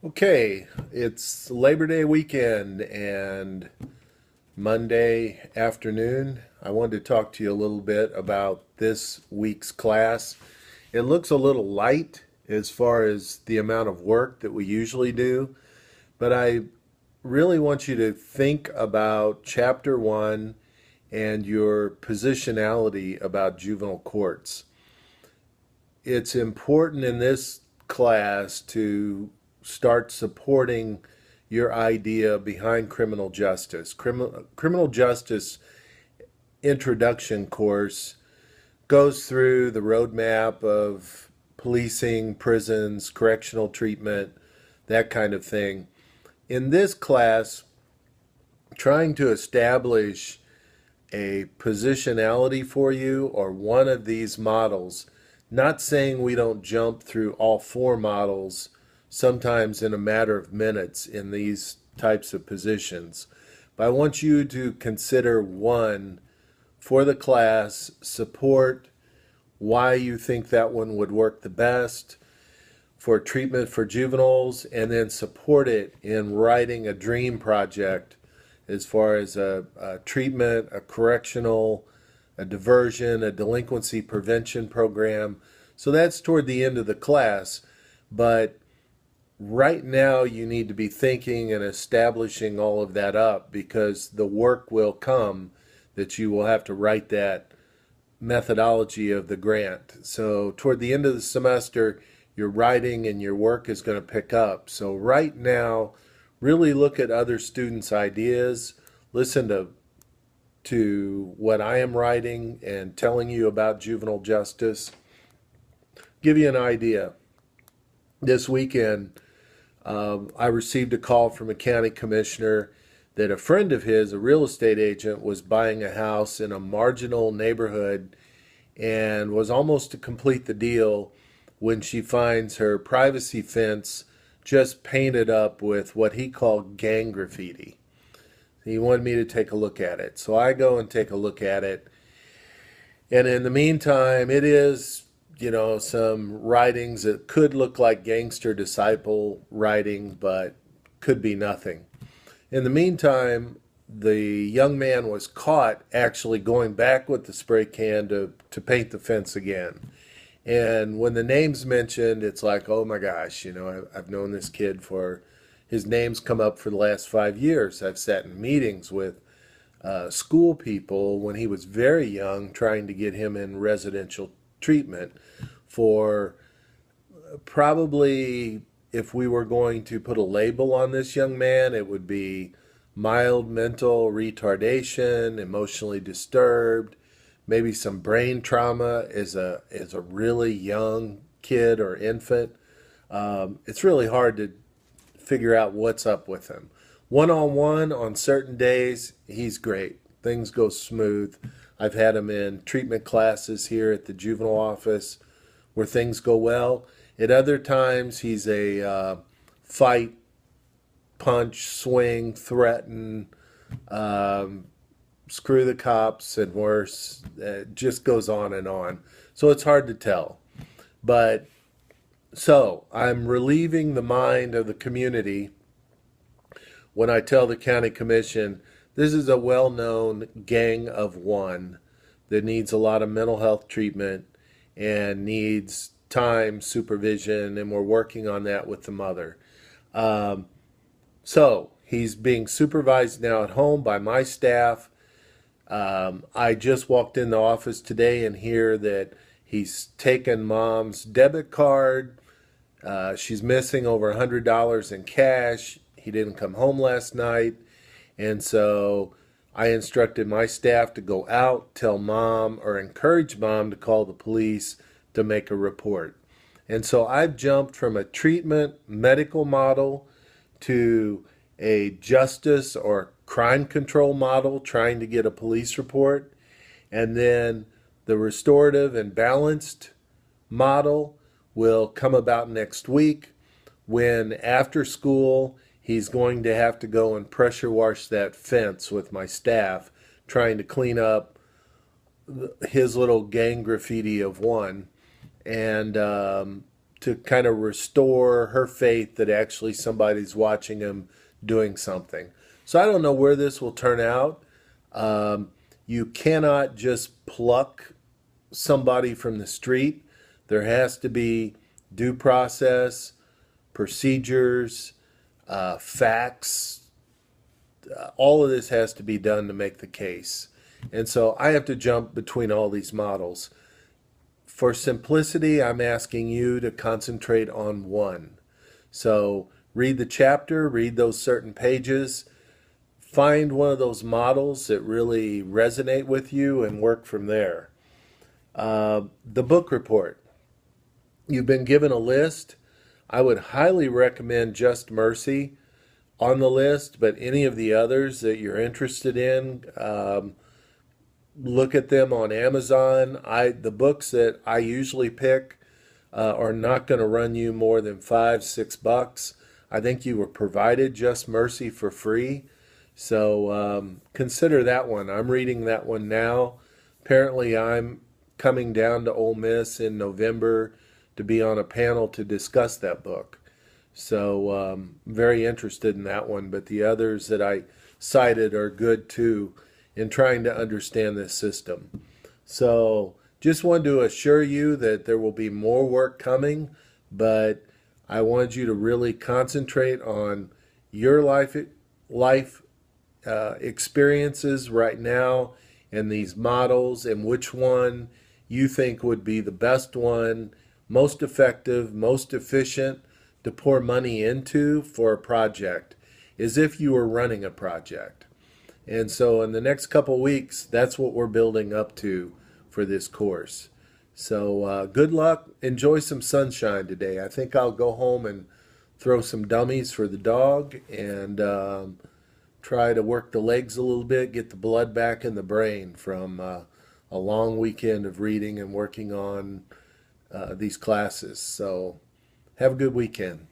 Okay, it's Labor Day weekend and Monday afternoon. I wanted to talk to you a little bit about this week's class. It looks a little light as far as the amount of work that we usually do, but I really want you to think about Chapter 1 and your positionality about juvenile courts. It's important in this class to start supporting your idea behind criminal justice. Criminal justice introduction course goes through the roadmap of policing, prisons, correctional treatment, that kind of thing. In this class, trying to establish a positionality for you or one of these models, not saying we don't jump through all four models, sometimes in a matter of minutes in these types of positions. But I want you to consider one for the class, support why you think that one would work the best for treatment for juveniles, and then support it in writing a dream project as far as a treatment, a correctional, a diversion, a delinquency prevention program. So that's toward the end of the class. But right now, you need to be thinking and establishing all of that up because the work will come that you will have to write that methodology of the grant. So toward the end of the semester, your writing and your work is going to pick up. So right now, really look at other students' ideas, listen to what I am writing and telling you about juvenile justice. Give you an idea. This weekend, I received a call from a county commissioner that a friend of his, a real estate agent, was buying a house in a marginal neighborhood and was almost to complete the deal when she finds her privacy fence just painted up with what he called gang graffiti. He wanted me to take a look at it. So I go and take a look at it. And in the meantime, it is, some writings that could look like gangster disciple writing, but could be nothing. In the meantime, the young man was caught actually going back with the spray can to paint the fence again. And when the name's mentioned, it's like, oh my gosh, I've known this kid for, his name's come up for the last 5 years. I've sat in meetings with school people when he was very young, trying to get him in residential treatment for probably, if we were going to put a label on this young man, it would be mild mental retardation, emotionally disturbed, maybe some brain trauma as a really young kid or infant. It's really hard to figure out what's up with him. One on one on certain days, he's great. Things go smooth. I've had him in treatment classes here at the juvenile office where things go well. At other times, he's a fight, punch, swing, threaten, um, screw the cops, and worse. It just goes on and on. So it's hard to tell. But so I'm relieving the mind of the community when I tell the county commission this is a well known gang of one that needs a lot of mental health treatment and needs time, supervision, and we're working on that with the mother. Um, so he's being supervised now at home by my staff. I just walked in the office today and hear that he's taken mom's debit card. She's missing over $100 in cash. He didn't come home last night. And so I instructed my staff to go out, tell mom, or encourage mom to call the police to make a report. And so I've jumped from a treatment medical model to a justice or crime control model, trying to get a police report, and then the restorative and balanced model will come about next week when after school he's going to have to go and pressure wash that fence with my staff, trying to clean up his little gang graffiti of one. And to kind of restore her faith that actually somebody's watching him doing something. So I don't know where this will turn out. You cannot just pluck somebody from the street. There has to be due process, procedures, facts. All of this has to be done to make the case. And so I have to jump between all these models. For simplicity, I'm asking you to concentrate on one. So read the chapter, read those certain pages, find one of those models that really resonate with you and work from there. The book report. You've been given a list. I would highly recommend Just Mercy on the list, but any of the others that you're interested in, look at them on Amazon. The books that I usually pick are not going to run you more than $5-6. I think you were provided Just Mercy for free, so consider that one. I'm reading that one now. Apparently, I'm coming down to Ole Miss in November to be on a panel to discuss that book. So I'm very interested in that one, but the others that I cited are good too in trying to understand this system. So just wanted to assure you that there will be more work coming, but I wanted you to really concentrate on your life experiences right now and these models and which one you think would be the best one, most effective, most efficient to pour money into for a project, as if you were running a project. And so in the next couple weeks, that's what we're building up to for this course. So good luck. Enjoy some sunshine today. I think I'll go home and throw some dummies for the dog and try to work the legs a little bit, get the blood back in the brain from a long weekend of reading and working on these classes. So have a good weekend.